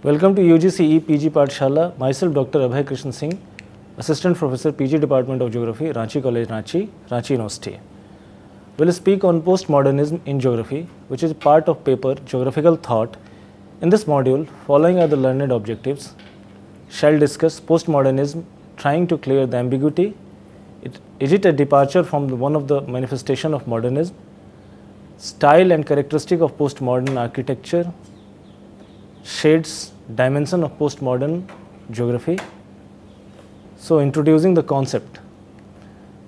Welcome to UGCE PG Pathshala. Myself Dr. Abhay Krishnan Singh, Assistant Professor PG Department of Geography, Ranchi College, Ranchi University. We will speak on postmodernism in geography, which is part of paper Geographical Thought. In this module, following are the learned objectives. Shall discuss postmodernism, trying to clear the ambiguity. Is it a departure from one of the manifestation of modernism? Style and characteristic of postmodern architecture. Shades, dimension of postmodern geography. So, introducing the concept.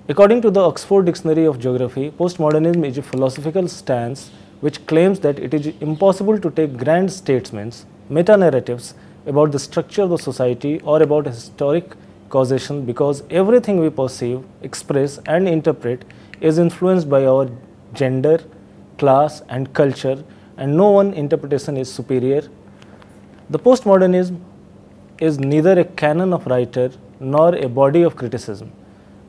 According to the Oxford Dictionary of Geography, postmodernism is a philosophical stance which claims that it is impossible to take grand statements, meta-narratives about the structure of the society or about historic causation, because everything we perceive, express and interpret is influenced by our gender, class and culture, and no one interpretation is superior. The postmodernism is neither a canon of writer nor a body of criticism,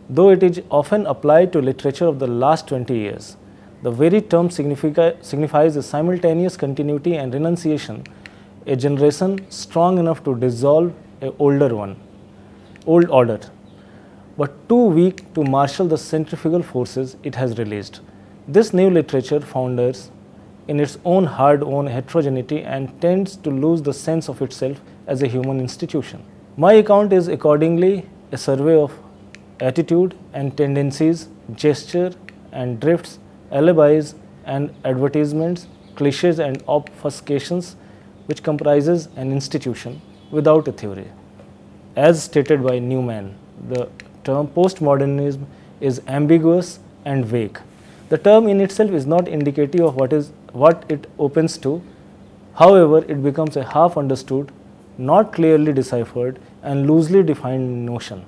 though it is often applied to literature of the last 20 years. The very term signifies a simultaneous continuity and renunciation, a generation strong enough to dissolve an old order, but too weak to marshal the centrifugal forces it has released. This new literature founders in its own hard-won heterogeneity and tends to lose the sense of itself as a human institution. My account is accordingly a survey of attitude and tendencies, gesture and drifts, alibis and advertisements, cliches and obfuscations, which comprises an institution without a theory. As stated by Newman, the term postmodernism is ambiguous and vague. The term in itself is not indicative of what it opens to. However, it becomes a half understood, not clearly deciphered and loosely defined notion.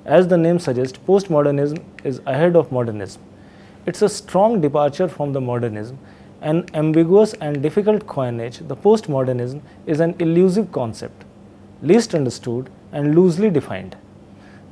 As the name suggests, postmodernism is ahead of modernism. It's a strong departure from the modernism. An ambiguous and difficult coinage, the postmodernism is an elusive concept, least understood and loosely defined.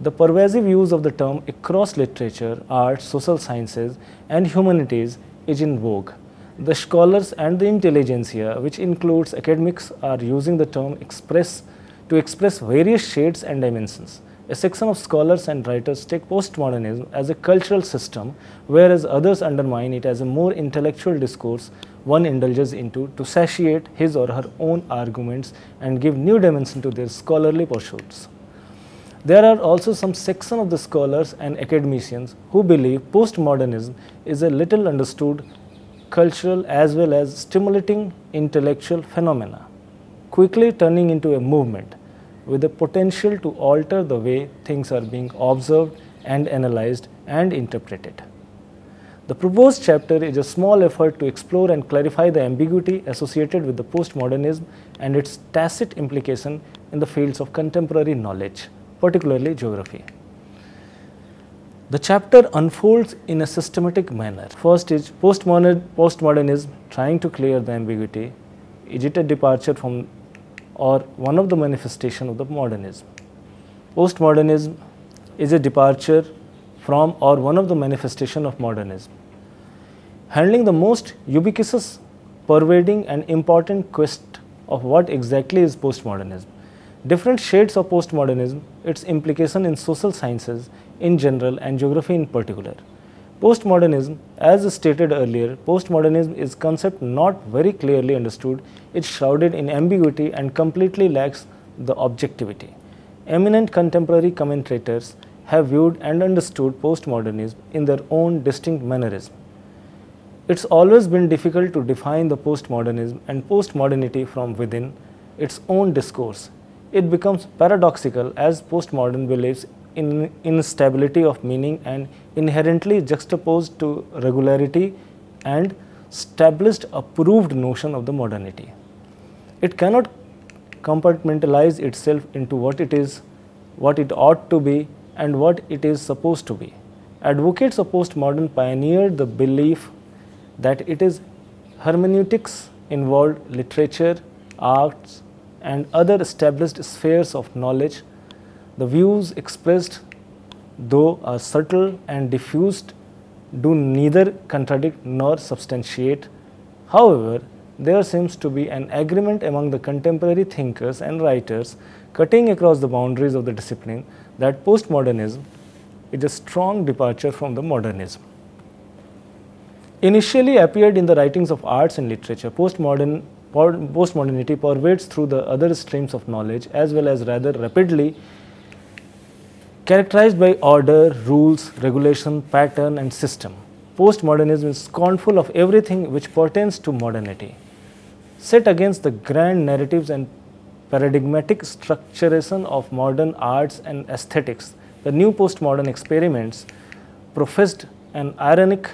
The pervasive use of the term across literature, arts, social sciences and humanities is in vogue. The scholars and the intelligentsia, which includes academics, are using the term to express various shades and dimensions. A section of scholars and writers take postmodernism as a cultural system, whereas others undermine it as a more intellectual discourse one indulges into to satiate his or her own arguments and give new dimension to their scholarly pursuits. There are also some section of the scholars and academicians who believe postmodernism is a little understood cultural as well as stimulating intellectual phenomena, quickly turning into a movement with the potential to alter the way things are being observed and analyzed and interpreted. The proposed chapter is a small effort to explore and clarify the ambiguity associated with the postmodernism and its tacit implication in the fields of contemporary knowledge, particularly geography. The chapter unfolds in a systematic manner. First is postmodernism, trying to clear the ambiguity. Is it a departure from or one of the manifestation of the modernism? Postmodernism is a departure from or one of the manifestation of modernism. Handling the most ubiquitous, pervading and important quest of what exactly is postmodernism. Different shades of postmodernism, its implication in social sciences in general and geography in particular. Postmodernism, as stated earlier, postmodernism is a concept not very clearly understood. It's shrouded in ambiguity and completely lacks the objectivity. Eminent contemporary commentators have viewed and understood postmodernism in their own distinct mannerism. It's always been difficult to define the postmodernism and postmodernity from within its own discourse. It becomes paradoxical as postmodern believes in instability of meaning and inherently juxtaposed to regularity and established approved notion of the modernity. It cannot compartmentalize itself into what it is, what it ought to be and what it is supposed to be. Advocates of postmodern pioneered the belief that it is hermeneutics involved literature, arts and other established spheres of knowledge. The views expressed, though are subtle and diffused, do neither contradict nor substantiate. However, there seems to be an agreement among the contemporary thinkers and writers cutting across the boundaries of the discipline that postmodernism is a strong departure from the modernism. Initially appeared in the writings of arts and literature, postmodernity pervades through the other streams of knowledge as well as rather rapidly, characterized by order, rules, regulation, pattern and system. Postmodernism is scornful of everything which pertains to modernity. Set against the grand narratives and paradigmatic structuration of modern arts and aesthetics, the new postmodern experiments professed an ironic,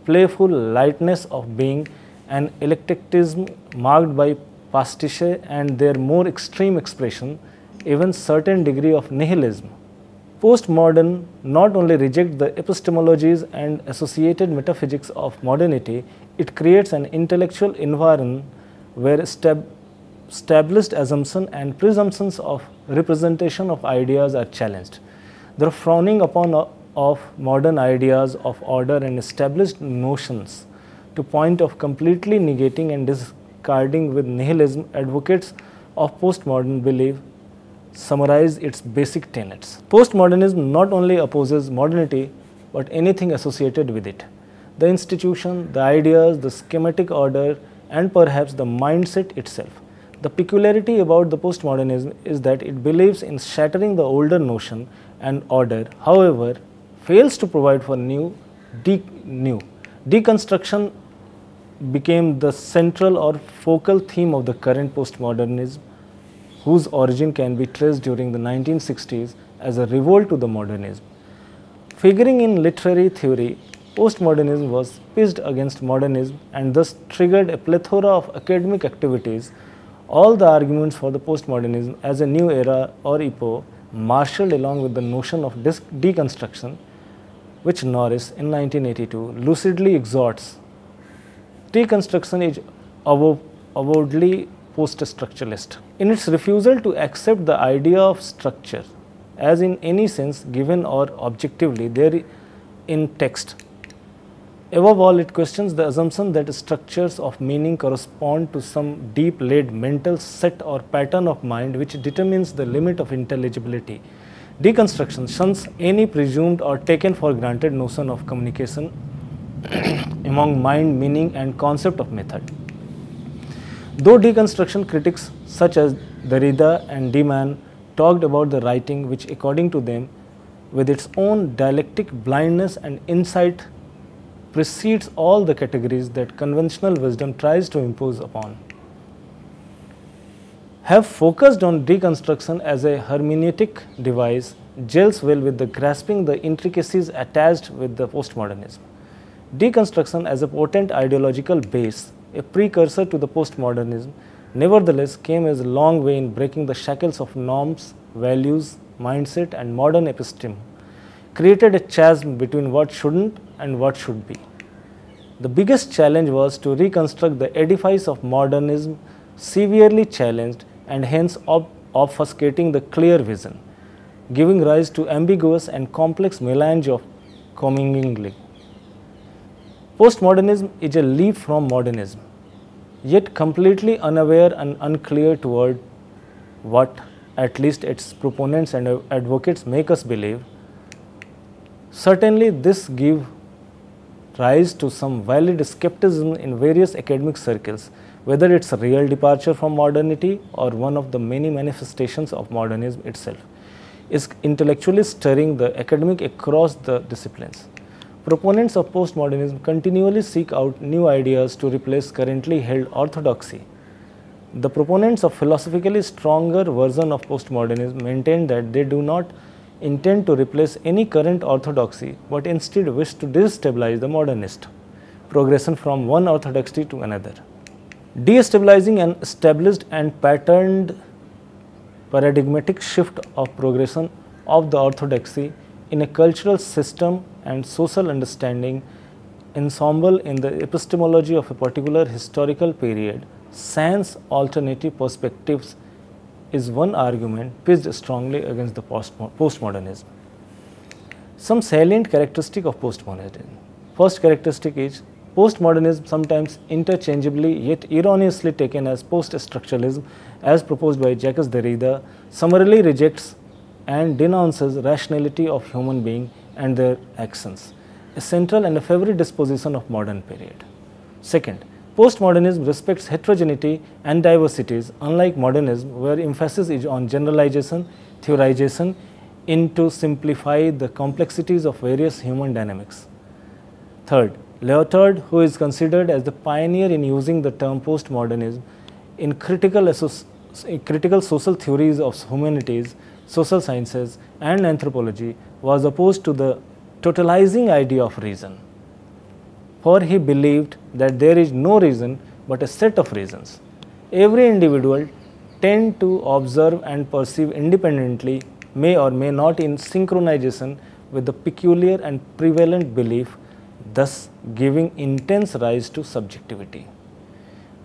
playful lightness of being, an eclecticism marked by pastiche and their more extreme expression, even certain degree of nihilism. Postmodern not only rejects the epistemologies and associated metaphysics of modernity, it creates an intellectual environment where established assumptions and presumptions of representation of ideas are challenged. The frowning upon of modern ideas of order and established notions to point of completely negating and discarding with nihilism, advocates of postmodern belief summarize its basic tenets. Postmodernism not only opposes modernity but anything associated with it. The institution, the ideas, the schematic order and perhaps the mindset itself. The peculiarity about the postmodernism is that it believes in shattering the older notion and order, however, fails to provide for new. Deconstruction became the central or focal theme of the current postmodernism, whose origin can be traced during the 1960s as a revolt to the modernism. Figuring in literary theory, postmodernism was pitched against modernism and thus triggered a plethora of academic activities. All the arguments for the postmodernism as a new era or epoch marshaled along with the notion of deconstruction, which Norris in 1982 lucidly exhorts. Deconstruction is avowedly post-structuralist. In its refusal to accept the idea of structure as in any sense given or objectively there in text. Above all, it questions the assumption that structures of meaning correspond to some deep-laid mental set or pattern of mind which determines the limit of intelligibility. Deconstruction shuns any presumed or taken for granted notion of communication among mind, meaning and concept of method. Though deconstruction critics such as Derrida and Deman talked about the writing which according to them with its own dialectic blindness and insight precedes all the categories that conventional wisdom tries to impose upon, have focused on deconstruction as a hermeneutic device gels well with the grasping the intricacies attached with the postmodernism. Deconstruction as a potent ideological base, a precursor to the postmodernism, nevertheless came as a long way in breaking the shackles of norms, values, mindset and modern episteme, created a chasm between what shouldn't and what should be. The biggest challenge was to reconstruct the edifice of modernism, severely challenged and hence obfuscating the clear vision, giving rise to ambiguous and complex melange of commingling. Postmodernism is a leap from modernism, yet completely unaware and unclear toward what at least its proponents and advocates make us believe. Certainly this gives rise to some valid skepticism in various academic circles, whether it's a real departure from modernity or one of the many manifestations of modernism itself, is intellectually stirring the academic across the disciplines. Proponents of postmodernism continually seek out new ideas to replace currently held orthodoxy. The proponents of philosophically stronger version of postmodernism maintain that they do not intend to replace any current orthodoxy, but instead wish to destabilize the modernist progression from one orthodoxy to another. Destabilizing an established and patterned paradigmatic shift of progression of the orthodoxy in a cultural system and social understanding ensemble in the epistemology of a particular historical period, sans alternative perspectives is one argument pitched strongly against the postmodernism. Some salient characteristic of postmodernism. First characteristic is Postmodernism, sometimes interchangeably yet erroneously taken as post-structuralism, as proposed by Jacques Derrida, summarily rejects and denounces rationality of human beings and their actions, a central and a favorite disposition of modern period. Second, postmodernism respects heterogeneity and diversities, unlike modernism, where emphasis is on generalization, theorization, into simplify the complexities of various human dynamics. Third, Lyotard, who is considered as the pioneer in using the term postmodernism in critical social theories of humanities, social sciences, and anthropology, was opposed to the totalizing idea of reason. For he believed that there is no reason but a set of reasons. Every individual tends to observe and perceive independently, may or may not in synchronization with the peculiar and prevalent belief, thus giving intense rise to subjectivity.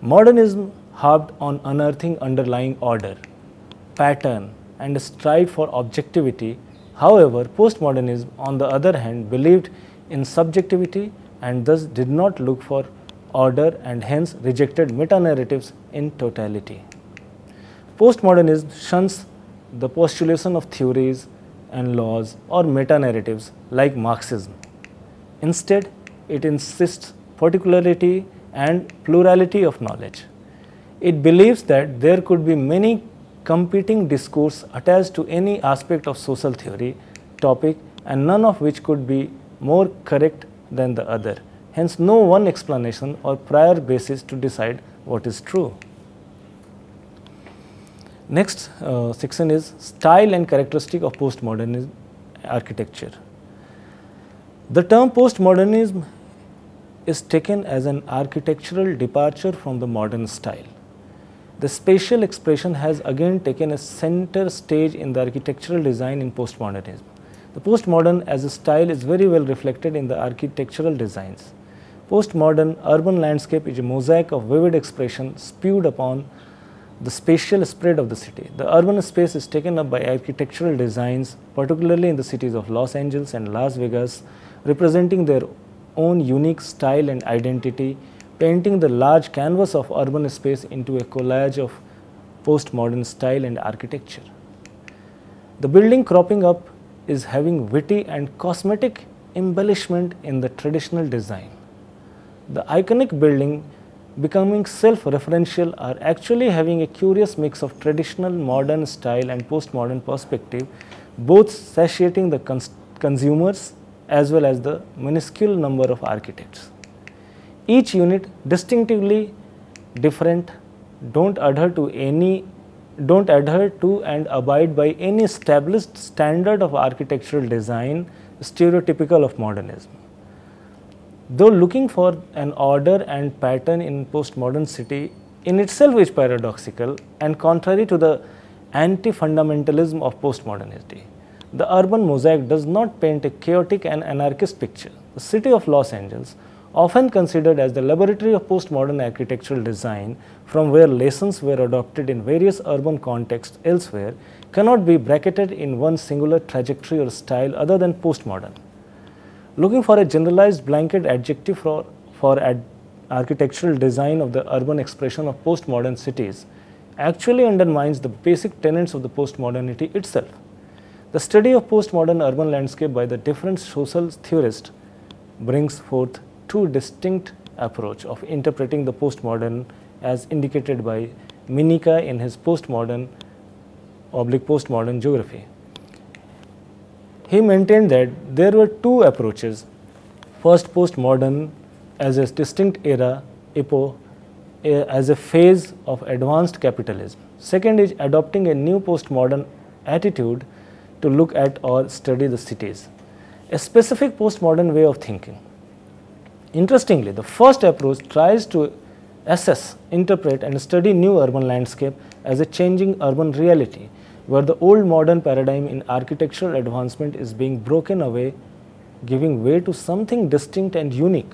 Modernism harped on unearthing underlying order, pattern, and strive for objectivity. However, postmodernism, on the other hand, believed in subjectivity and thus did not look for order and hence rejected meta-narratives in totality. Postmodernism shuns the postulation of theories and laws or meta-narratives like Marxism. Instead, it insists particularity and plurality of knowledge. It believes that there could be many competing discourse attached to any aspect of social theory topic and none of which could be more correct than the other. Hence, no one explanation or prior basis to decide what is true. Next section is style and characteristic of postmodern architecture. The term postmodernism is taken as an architectural departure from the modern style. The spatial expression has again taken a center stage in the architectural design in postmodernism. The postmodern as a style is very well reflected in the architectural designs. Postmodern urban landscape is a mosaic of vivid expression spewed upon the spatial spread of the city. The urban space is taken up by architectural designs, particularly in the cities of Los Angeles and Las Vegas, representing their own unique style and identity, painting the large canvas of urban space into a collage of postmodern style and architecture. The building cropping up is having witty and cosmetic embellishment in the traditional design. The iconic building becoming self-referential are actually having a curious mix of traditional modern style and postmodern perspective, both satiating the consumers as well as the minuscule number of architects. Each unit distinctively different, don't adhere to and abide by any established standard of architectural design stereotypical of modernism. Though looking for an order and pattern in postmodern city in itself is paradoxical and contrary to the anti-fundamentalism of postmodernity. The urban mosaic does not paint a chaotic and anarchist picture. The city of Los Angeles, often considered as the laboratory of postmodern architectural design, from where lessons were adopted in various urban contexts elsewhere, cannot be bracketed in one singular trajectory or style other than postmodern. Looking for a generalized blanket adjective for architectural design of the urban expression of postmodern cities actually undermines the basic tenets of the postmodernity itself. The study of postmodern urban landscape by the different social theorists brings forth two distinct approaches of interpreting the postmodern as indicated by Minica in his postmodern geography. He maintained that there were two approaches. First, postmodern as a distinct era, epoch, as a phase of advanced capitalism. Second is adopting a new postmodern attitude to look at or study the cities, a specific postmodern way of thinking. Interestingly, the first approach tries to assess, interpret, and study new urban landscape as a changing urban reality, where the old modern paradigm in architectural advancement is being broken away, giving way to something distinct and unique.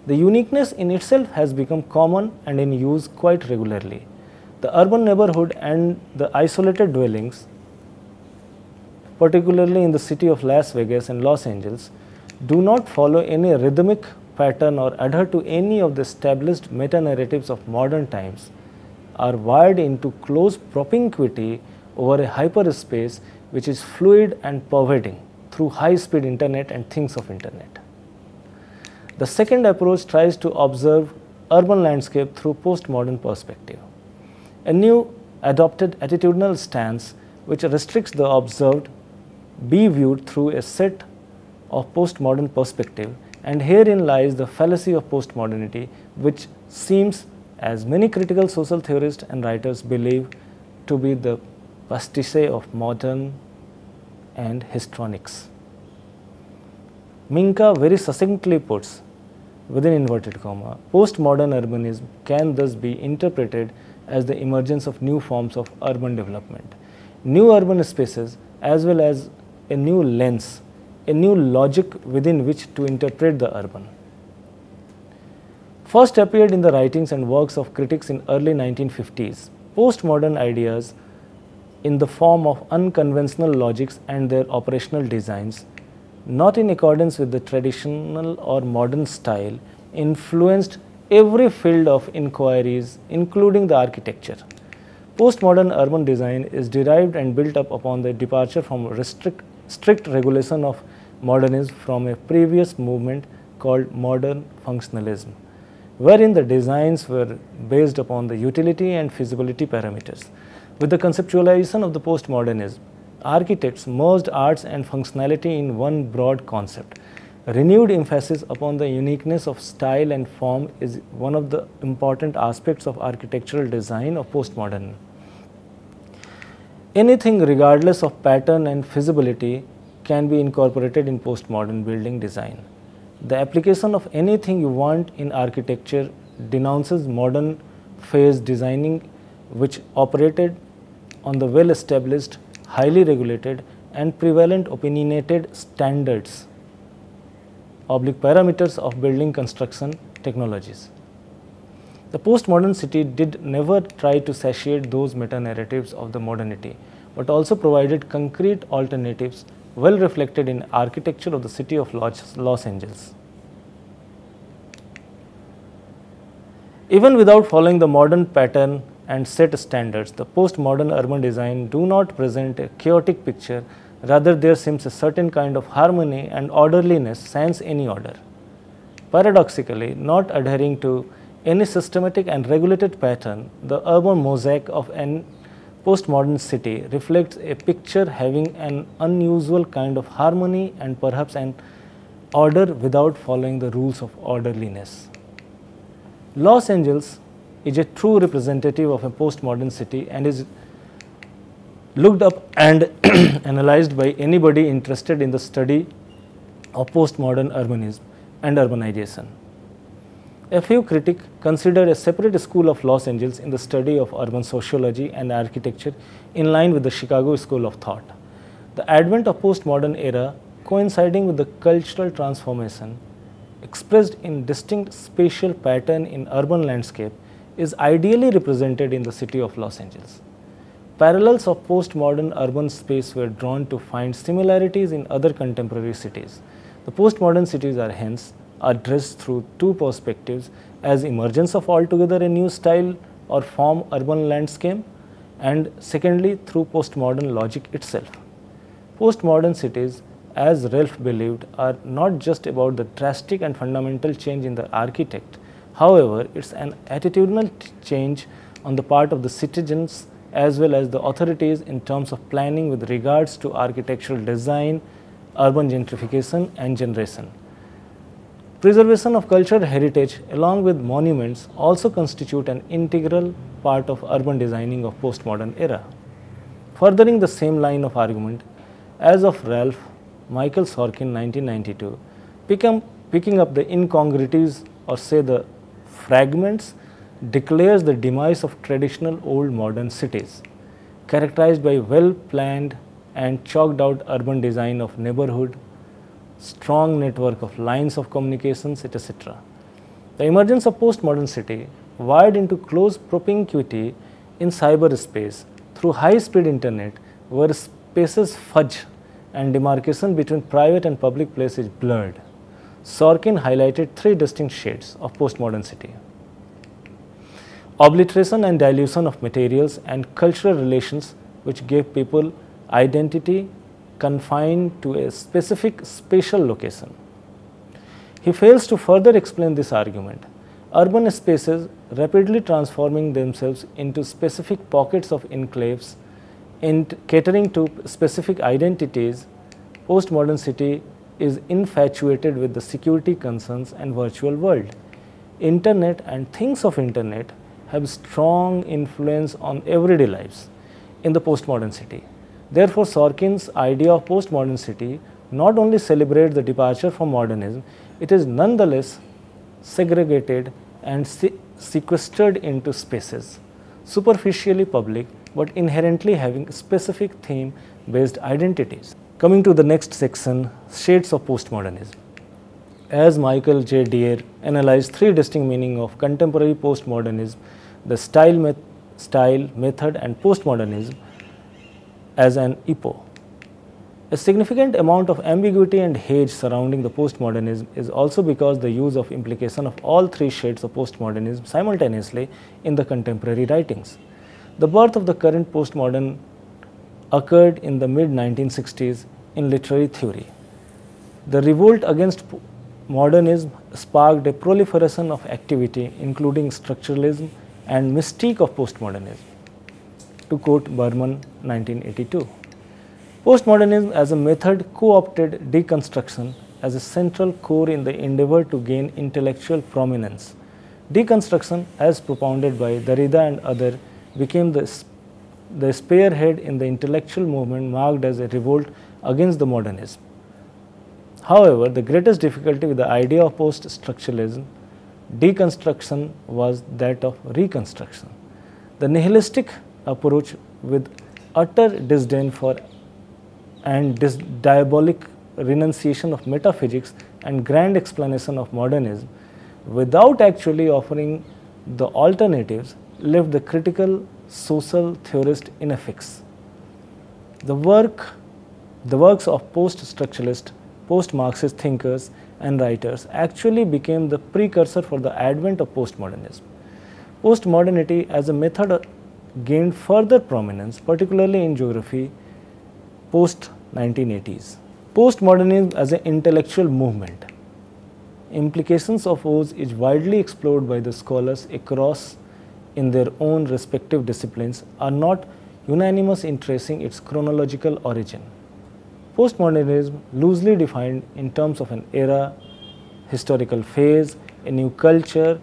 The uniqueness in itself has become common and in use quite regularly. The urban neighborhood and the isolated dwellings, particularly in the city of Las Vegas and Los Angeles, do not follow any rhythmic pattern, or adhere to any of the established meta-narratives of modern times are wired into close propinquity over a hyperspace which is fluid and pervading through high-speed internet and things of internet. The second approach tries to observe urban landscape through postmodern perspective. A new adopted attitudinal stance which restricts the observed be viewed through a set of postmodern perspective, and herein lies the fallacy of postmodernity, which seems, as many critical social theorists and writers believe, to be the pastiche of modern and histrionics. Minka very succinctly puts, within inverted comma, postmodern urbanism can thus be interpreted as the emergence of new forms of urban development, new urban spaces, as well as a new lens, a new logic within which to interpret the urban. First appeared in the writings and works of critics in early 1950s, postmodern ideas in the form of unconventional logics and their operational designs, not in accordance with the traditional or modern style, influenced every field of inquiries, including the architecture. Postmodern urban design is derived and built up upon the departure from strict regulation of modernism from a previous movement called modern functionalism, wherein the designs were based upon the utility and feasibility parameters. With the conceptualization of the postmodernism, architects merged arts and functionality in one broad concept. Renewed emphasis upon the uniqueness of style and form is one of the important aspects of architectural design of postmodernism. Anything regardless of pattern and feasibility can be incorporated in postmodern building design. The application of anything you want in architecture denounces modern phase designing, which operated on the well-established, highly regulated and prevalent opinionated standards parameters of building construction technologies. The postmodern city did never try to satiate those meta-narratives of the modernity, but also provided concrete alternatives well reflected in architecture of the city of Los Angeles. Even without following the modern pattern and set standards, the postmodern urban design do not present a chaotic picture. Rather, there seems a certain kind of harmony and orderliness sans any order. Paradoxically, not adhering to any systematic and regulated pattern, the urban mosaic of an postmodern city reflects a picture having an unusual kind of harmony and perhaps an order without following the rules of orderliness. Los Angeles is a true representative of a postmodern city and is looked up and analyzed by anybody interested in the study of postmodern urbanism and urbanization. A few critics consider a separate school of Los Angeles in the study of urban sociology and architecture in line with the Chicago School of Thought. The advent of postmodern era coinciding with the cultural transformation expressed in distinct spatial pattern in urban landscape is ideally represented in the city of Los Angeles. Parallels of postmodern urban space were drawn to find similarities in other contemporary cities. The postmodern cities are hence addressed through two perspectives as emergence of altogether a new style or form urban landscape, and secondly through postmodern logic itself. Postmodern cities, as Ralph believed, are not just about the drastic and fundamental change in the architect. However, it's an attitudinal change on the part of the citizens as well as the authorities in terms of planning with regards to architectural design, urban gentrification and generation. Preservation of cultural heritage along with monuments also constitute an integral part of urban designing of postmodern era. Furthering the same line of argument, as of Ralph Michael Sorkin 1992, picking up the incongruities or say the fragments declares the demise of traditional old modern cities, characterized by well-planned and chalked out urban design of neighborhood, strong network of lines of communications, etc. The emergence of postmodern city, wired into close propinquity in cyberspace through high-speed internet, where spaces fudge and demarcation between private and public place is blurred. Sorkin highlighted three distinct shades of postmodern city: obliteration and dilution of materials and cultural relations, which gave people identity confined to a specific spatial location. He fails to further explain this argument. Urban spaces rapidly transforming themselves into specific pockets of enclaves and catering to specific identities. Postmodern city is infatuated with the security concerns and virtual world. Internet and things of internet have strong influence on everyday lives in the postmodern city. Therefore, Sorkin's idea of postmodern city not only celebrates the departure from modernism, it is nonetheless segregated and sequestered into spaces, superficially public but inherently having specific theme-based identities. Coming to the next section, shades of postmodernism. As Michael J. Deere analyzed three distinct meanings of contemporary postmodernism, the style, method and postmodernism as an epoch. A significant amount of ambiguity and haze surrounding the postmodernism is also because the use of implication of all three shades of postmodernism simultaneously in the contemporary writings. The birth of the current postmodern occurred in the mid-1960s in literary theory. The revolt against modernism sparked a proliferation of activity including structuralism and mystique of postmodernism. To quote Berman, 1982. Postmodernism as a method co-opted deconstruction as a central core in the endeavor to gain intellectual prominence. Deconstruction, as propounded by Derrida and others, became the spearhead in the intellectual movement marked as a revolt against the modernism. However, the greatest difficulty with the idea of post-structuralism deconstruction was that of reconstruction. The nihilistic approach with utter disdain for and diabolic renunciation of metaphysics and grand explanation of modernism without actually offering the alternatives left the critical social theorist in a fix. The works of post-structuralist, post-Marxist thinkers and writers actually became the precursor for the advent of postmodernism. Postmodernity as a method gained further prominence, particularly in geography, post-1980s. Postmodernism as an intellectual movement. Implications of whose is widely explored by the scholars across in their own respective disciplines are not unanimous in tracing its chronological origin. Postmodernism, loosely defined in terms of an era, historical phase, a new culture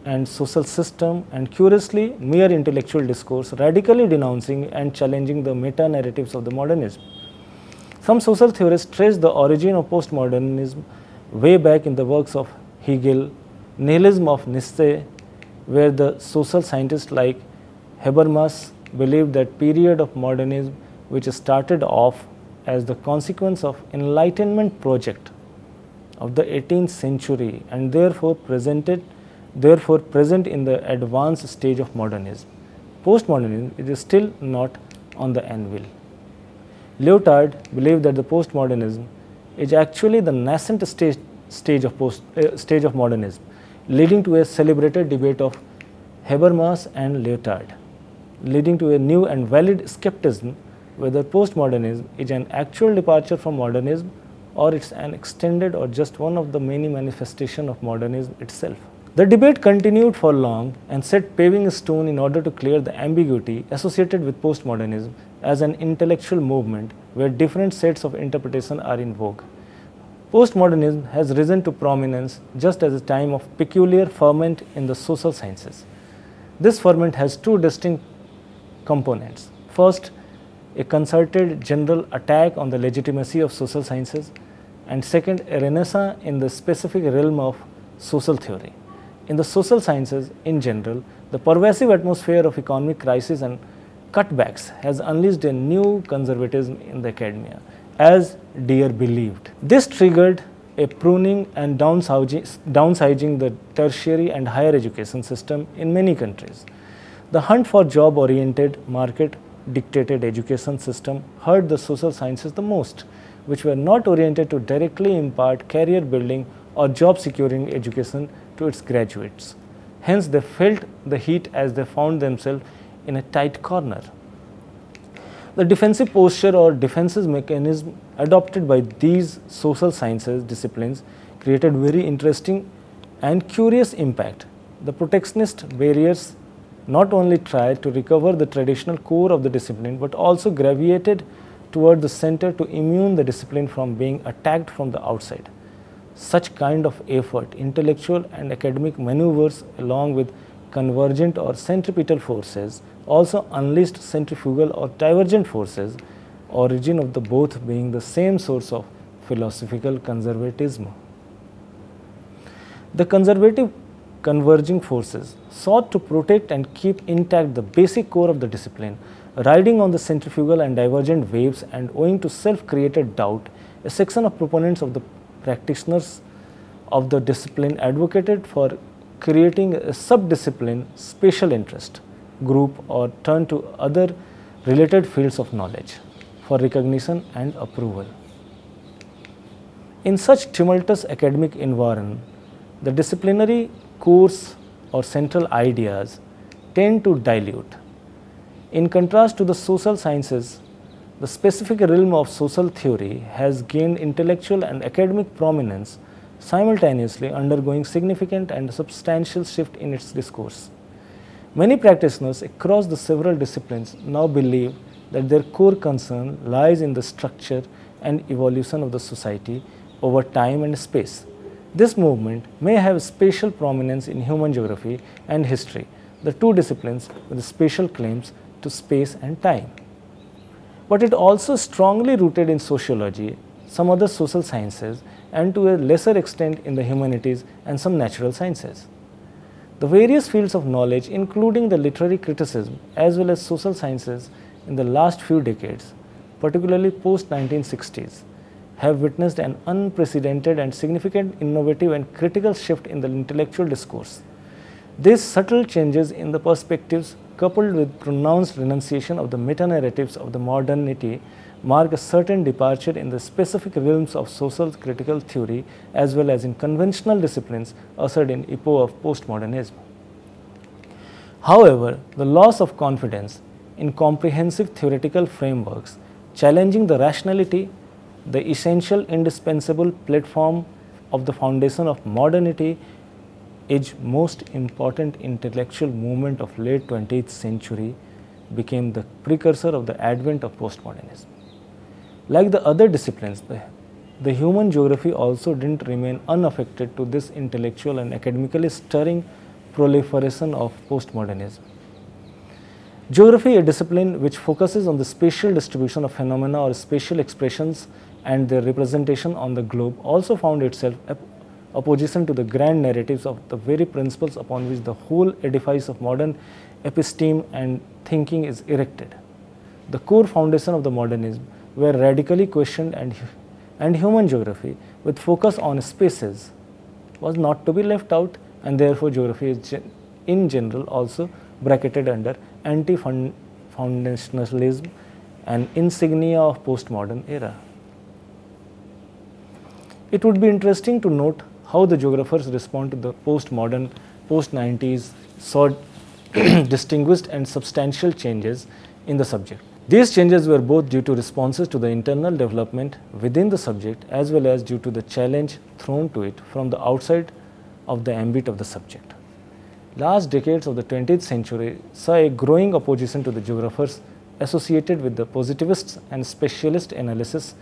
and social system, and curiously mere intellectual discourse radically denouncing and challenging the meta-narratives of the modernism. Some social theorists trace the origin of postmodernism way back in the works of Hegel, nihilism of Nietzsche, where the social scientists like Habermas believed that period of modernism which started off as the consequence of Enlightenment project of the 18th century and therefore present in the advanced stage of modernism. Postmodernism is still not on the anvil. Lyotard believed that the postmodernism is actually the nascent stage of modernism, leading to a celebrated debate of Habermas and Lyotard, leading to a new and valid skepticism whether postmodernism is an actual departure from modernism or it's an extended or just one of the many manifestations of modernism itself. The debate continued for long and set paving a stone in order to clear the ambiguity associated with postmodernism as an intellectual movement where different sets of interpretation are in vogue. Postmodernism has risen to prominence just as a time of peculiar ferment in the social sciences. This ferment has two distinct components. First, a concerted general attack on the legitimacy of social sciences, and second, a renaissance in the specific realm of social theory. In the social sciences in general, the pervasive atmosphere of economic crisis and cutbacks has unleashed a new conservatism in the academia, as Deere believed. This triggered a pruning and downsizing the tertiary and higher education system in many countries. The hunt for job-oriented, market-dictated education system hurt the social sciences the most, which were not oriented to directly impart career building or job securing education to its graduates. Hence, they felt the heat as they found themselves in a tight corner. The defensive posture or defensive mechanism adopted by these social sciences disciplines created very interesting and curious impact. The protectionist barriers not only tried to recover the traditional core of the discipline but also gravitated toward the center to immune the discipline from being attacked from the outside. Such kind of effort, intellectual and academic maneuvers along with convergent or centripetal forces also unleashed centrifugal or divergent forces, origin of the both being the same source of philosophical conservatism. The conservative converging forces sought to protect and keep intact the basic core of the discipline, riding on the centrifugal and divergent waves, and owing to self-created doubt, a section of proponents of the practitioners of the discipline advocated for creating a sub-discipline special interest group or turn to other related fields of knowledge for recognition and approval. In such tumultuous academic environment, the disciplinary course or central ideas tend to dilute. In contrast to the social sciences, the specific realm of social theory has gained intellectual and academic prominence, simultaneously undergoing significant and substantial shift in its discourse. Many practitioners across the several disciplines now believe that their core concern lies in the structure and evolution of the society over time and space. This movement may have special prominence in human geography and history, the two disciplines with special claims to space and time. But it also strongly rooted in sociology, some other social sciences, and to a lesser extent in the humanities and some natural sciences. The various fields of knowledge, including the literary criticism as well as social sciences in the last few decades, particularly post-1960s, have witnessed an unprecedented and significant innovative and critical shift in the intellectual discourse. These subtle changes in the perspectives, coupled with pronounced renunciation of the meta-narratives of the modernity, mark a certain departure in the specific realms of social critical theory as well as in conventional disciplines ushered in epoch of postmodernism. However, the loss of confidence in comprehensive theoretical frameworks challenging the rationality, the essential indispensable platform of the foundation of modernity, is most important intellectual movement of late 20th century, became the precursor of the advent of postmodernism. Like the other disciplines, the human geography also didn't remain unaffected to this intellectual and academically stirring proliferation of postmodernism. Geography, a discipline which focuses on the spatial distribution of phenomena or spatial expressions and their representation on the globe, also found itself opposition to the grand narratives of the very principles upon which the whole edifice of modern episteme and thinking is erected. The core foundation of the modernism were radically questioned, and human geography, with focus on spaces, was not to be left out, and therefore geography is in general also bracketed under anti-foundationalism, an insignia of postmodern era. It would be interesting to note how the geographers respond to the postmodern, post-90s saw distinguished and substantial changes in the subject. These changes were both due to responses to the internal development within the subject as well as due to the challenge thrown to it from the outside of the ambit of the subject. Last decades of the 20th century saw a growing opposition to the geographers associated with the positivists and specialist analysis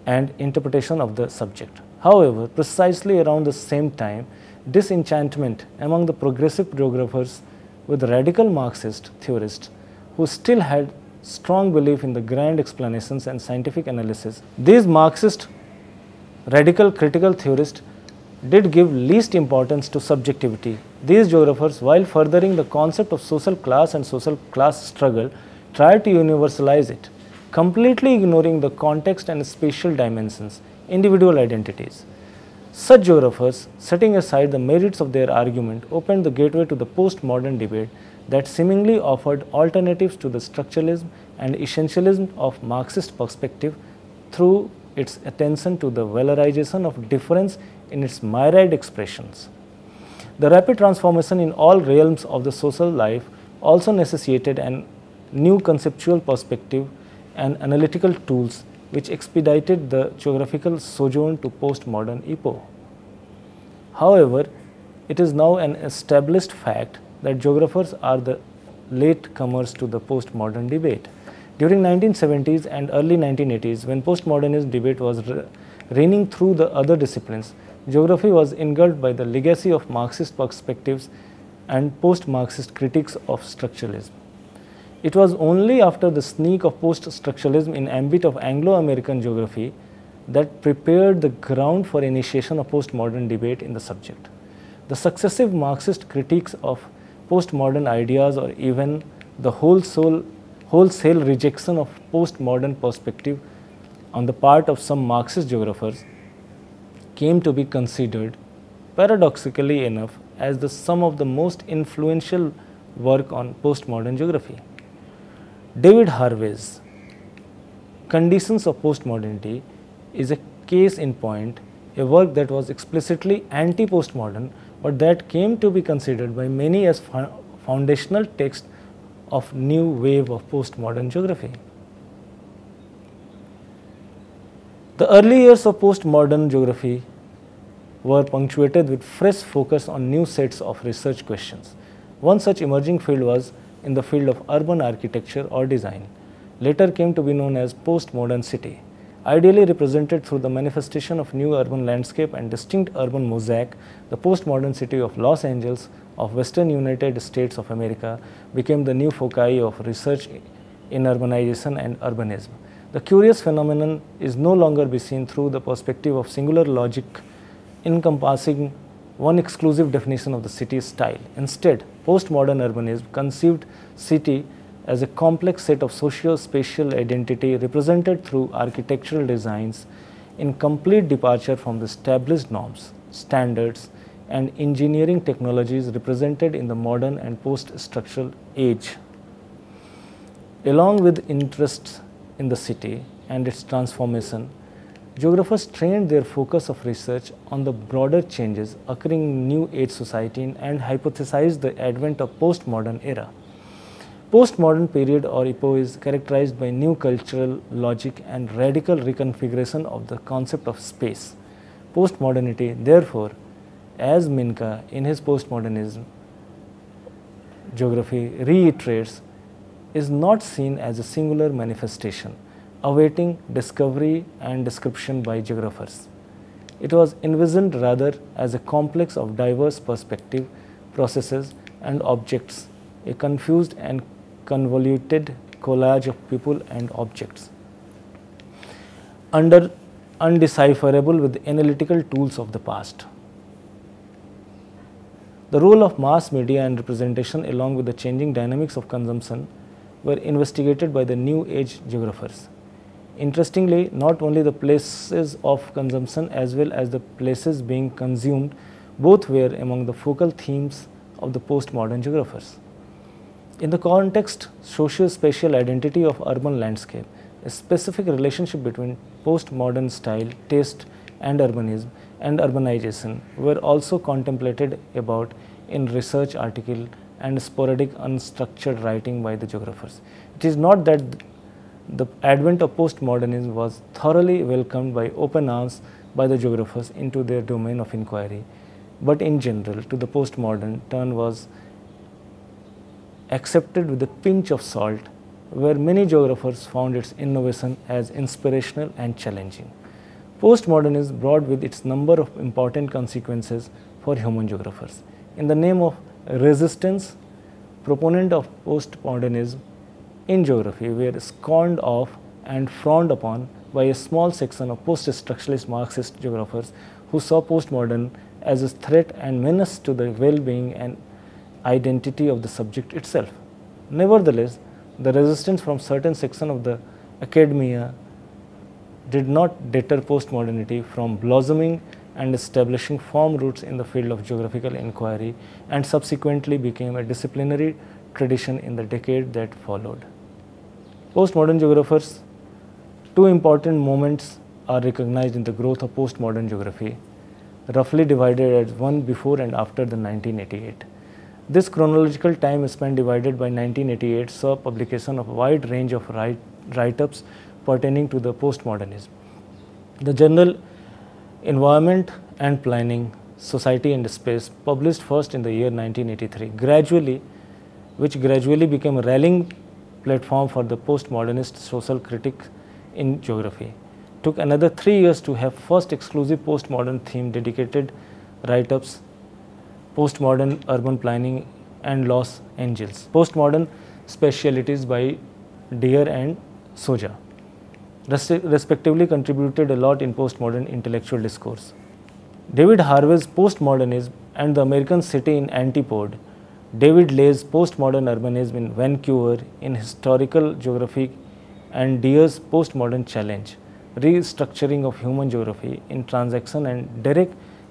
and interpretation of the subject. However, precisely around the same time, disenchantment among the progressive geographers with radical Marxist theorists who still had strong belief in the grand explanations and scientific analysis. These Marxist radical critical theorists did give least importance to subjectivity. These geographers, while furthering the concept of social class and social class struggle, tried to universalize it, completely ignoring the context and spatial dimensions, individual identities. Such geographers, setting aside the merits of their argument, opened the gateway to the postmodern debate that seemingly offered alternatives to the structuralism and essentialism of Marxist perspective through its attention to the valorization of difference in its myriad expressions. The rapid transformation in all realms of the social life also necessitated a new conceptual perspective and analytical tools which expedited the geographical sojourn to postmodern epoch. However, it is now an established fact that geographers are the latecomers to the postmodern debate. During 1970s and early 1980s, when postmodernist debate was reigning through the other disciplines, geography was engulfed by the legacy of Marxist perspectives and post-Marxist critiques of structuralism. It was only after the sneak of post-structuralism in ambit of Anglo-American geography that prepared the ground for initiation of postmodern debate in the subject. The successive Marxist critiques of postmodern ideas or even the wholesale rejection of postmodern perspective on the part of some Marxist geographers came to be considered, paradoxically enough, as the some of the most influential work on postmodern geography. David Harvey's Conditions of Postmodernity is a case in point, a work that was explicitly anti-postmodern but that came to be considered by many as foundational text of new wave of postmodern geography. The early years of postmodern geography were punctuated with fresh focus on new sets of research questions. One such emerging field was in the field of urban architecture or design, later came to be known as postmodern city. Ideally represented through the manifestation of new urban landscape and distinct urban mosaic, the postmodern city of Los Angeles of Western United States of America became the new foci of research in urbanization and urbanism. The curious phenomenon is no longer be seen through the perspective of singular logic encompassing one exclusive definition of the city's style. Instead, postmodern urbanism conceived city as a complex set of socio-spatial identity represented through architectural designs in complete departure from the established norms, standards, and engineering technologies represented in the modern and post-structural age. Along with interests in the city and its transformation, geographers trained their focus of research on the broader changes occurring in New Age society and hypothesized the advent of postmodern era. Postmodern period or epoch is characterized by new cultural logic and radical reconfiguration of the concept of space. Postmodernity, therefore, as Minka in his postmodernism geography reiterates, is not seen as a singular manifestation, awaiting discovery and description by geographers. It was envisioned rather as a complex of diverse perspective, processes, and objects, a confused and convoluted collage of people and objects, undecipherable with the analytical tools of the past. The role of mass media and representation along with the changing dynamics of consumption were investigated by the New Age geographers. Interestingly, not only the places of consumption as well as the places being consumed, both were among the focal themes of the postmodern geographers. In the context socio-spatial identity of urban landscape, a specific relationship between postmodern style, taste, and urbanism and urbanization were also contemplated about in research article and sporadic unstructured writing by the geographers. It is not that the advent of postmodernism was thoroughly welcomed by open arms by the geographers into their domain of inquiry, but in general to the postmodern turn was accepted with a pinch of salt, where many geographers found its innovation as inspirational and challenging. Postmodernism brought with its number of important consequences for human geographers. In the name of resistance, proponents of postmodernism in geography were scorned off and frowned upon by a small section of post-structuralist Marxist geographers who saw postmodern as a threat and menace to the well-being and identity of the subject itself. Nevertheless, the resistance from certain section of the academia did not deter postmodernity from blossoming and establishing firm roots in the field of geographical inquiry, and subsequently became a disciplinary tradition in the decade that followed. Postmodern geographers, two important moments are recognized in the growth of postmodern geography. roughly divided as one before and after the 1988. This chronological time span divided by 1988 saw publication of a wide range of write-ups pertaining to the postmodernism. The journal Environment and Planning, Society and Space, published first in the year 1983, which gradually became a rallying platform for the postmodernist social critics in geography. Took another 3 years to have first exclusive postmodern theme dedicated write-ups, Postmodern Urban Planning and Los Angeles, Postmodern Specialities by Deer and Soja, respectively contributed a lot in postmodern intellectual discourse. David Harvey's Postmodernism and the American City in Antipode, David Lay's Postmodern Urbanism in Vancouver in Historical Geography, and Deer's Postmodern Challenge, Restructuring of Human Geography in Transaction, and Derek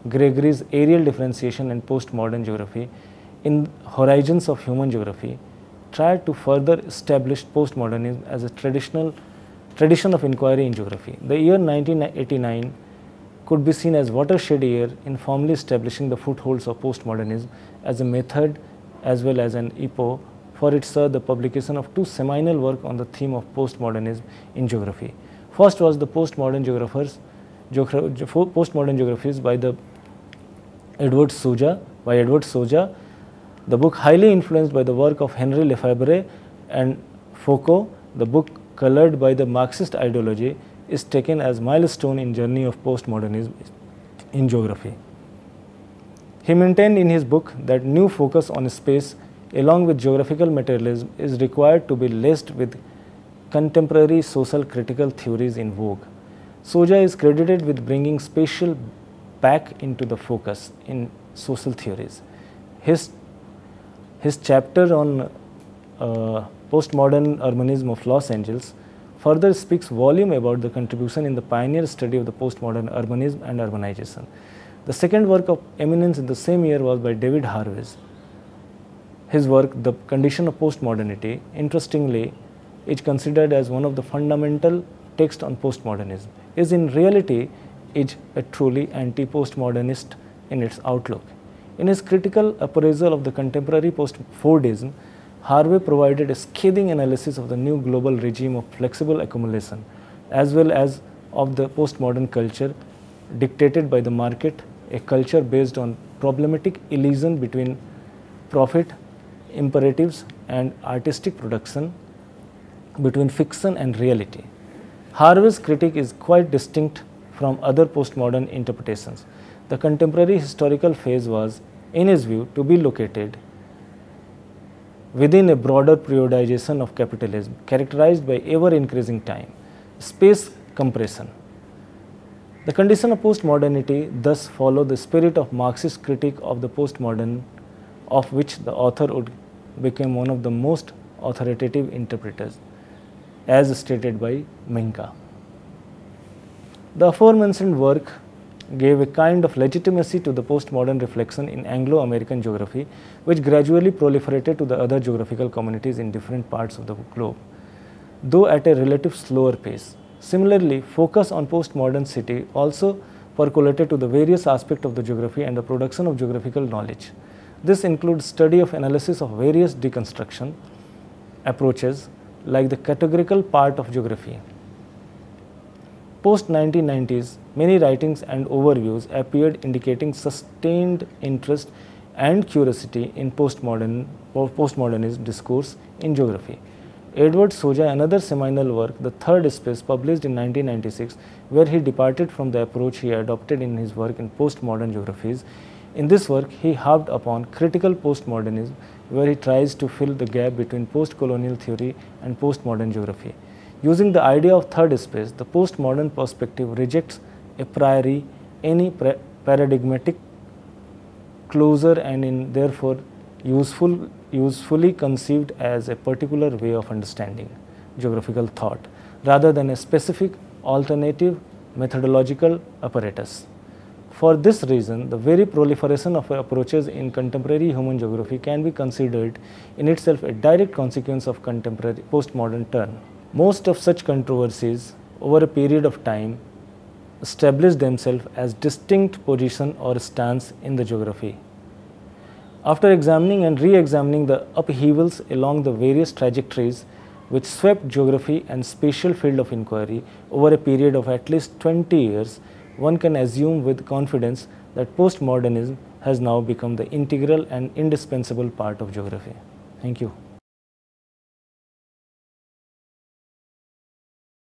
Gregory's Areal Differentiation and Postmodern Geography in Horizons of Human Geography, tried to further establish postmodernism as a tradition of inquiry in geography. The year 1989 could be seen as watershed year in formally establishing the footholds of postmodernism as a method as well as an epoch, for it saw the publication of two seminal works on the theme of postmodernism in geography. First was the Postmodern Geographies by Edward Soja, the book highly influenced by the work of Henri Lefebvre and Foucault. The book, colored by the Marxist ideology, is taken as milestone in journey of postmodernism in geography. He maintained in his book that new focus on space along with geographical materialism is required to be laced with contemporary social critical theories in vogue. Soja is credited with bringing spatial back into the focus in social theories. His chapter on postmodern urbanism of Los Angeles further speaks volume about the contribution in the pioneer study of the postmodern urbanism and urbanization. The second work of eminence in the same year was by David Harvey. His work, The Condition of Postmodernity, interestingly, is considered as one of the fundamental texts on postmodernism, is in reality is a truly anti-postmodernist in its outlook. In his critical appraisal of the contemporary post-Fordism, Harvey provided a scathing analysis of the new global regime of flexible accumulation, as well as of the postmodern culture dictated by the market, a culture based on problematic illusion between profit imperatives and artistic production, between fiction and reality. Harvey's critique is quite distinct from other postmodern interpretations. The contemporary historical phase was, in his view, to be located within a broader periodization of capitalism characterized by ever-increasing time, space compression. The condition of postmodernity thus follow the spirit of Marxist critique of the postmodern, of which the author would become one of the most authoritative interpreters, as stated by Menka. The aforementioned work gave a kind of legitimacy to the postmodern reflection in Anglo-American geography, which gradually proliferated to the other geographical communities in different parts of the globe, though at a relative slower pace. Similarly, focus on postmodern city also percolated to the various aspects of the geography and the production of geographical knowledge. This includes study of analysis of various deconstruction approaches like the categorical part of geography. Post-1990s, many writings and overviews appeared indicating sustained interest and curiosity in postmodernist discourse in geography. Edward Soja, another seminal work, The Third Space, published in 1996, where he departed from the approach he adopted in his work in postmodern geographies. In this work, he harped upon critical postmodernism, where he tries to fill the gap between post-colonial theory and postmodern geography. Using the idea of third space, the postmodern perspective rejects a priori any paradigmatic closure and is therefore usefully conceived as a particular way of understanding geographical thought, rather than a specific alternative methodological apparatus. For this reason, the very proliferation of approaches in contemporary human geography can be considered in itself a direct consequence of contemporary postmodern turn. Most of such controversies over a period of time established themselves as distinct position or stance in the geography. After examining and re-examining the upheavals along the various trajectories which swept geography and spatial field of inquiry over a period of at least 20 years, one can assume with confidence that postmodernism has now become the integral and indispensable part of geography. Thank you.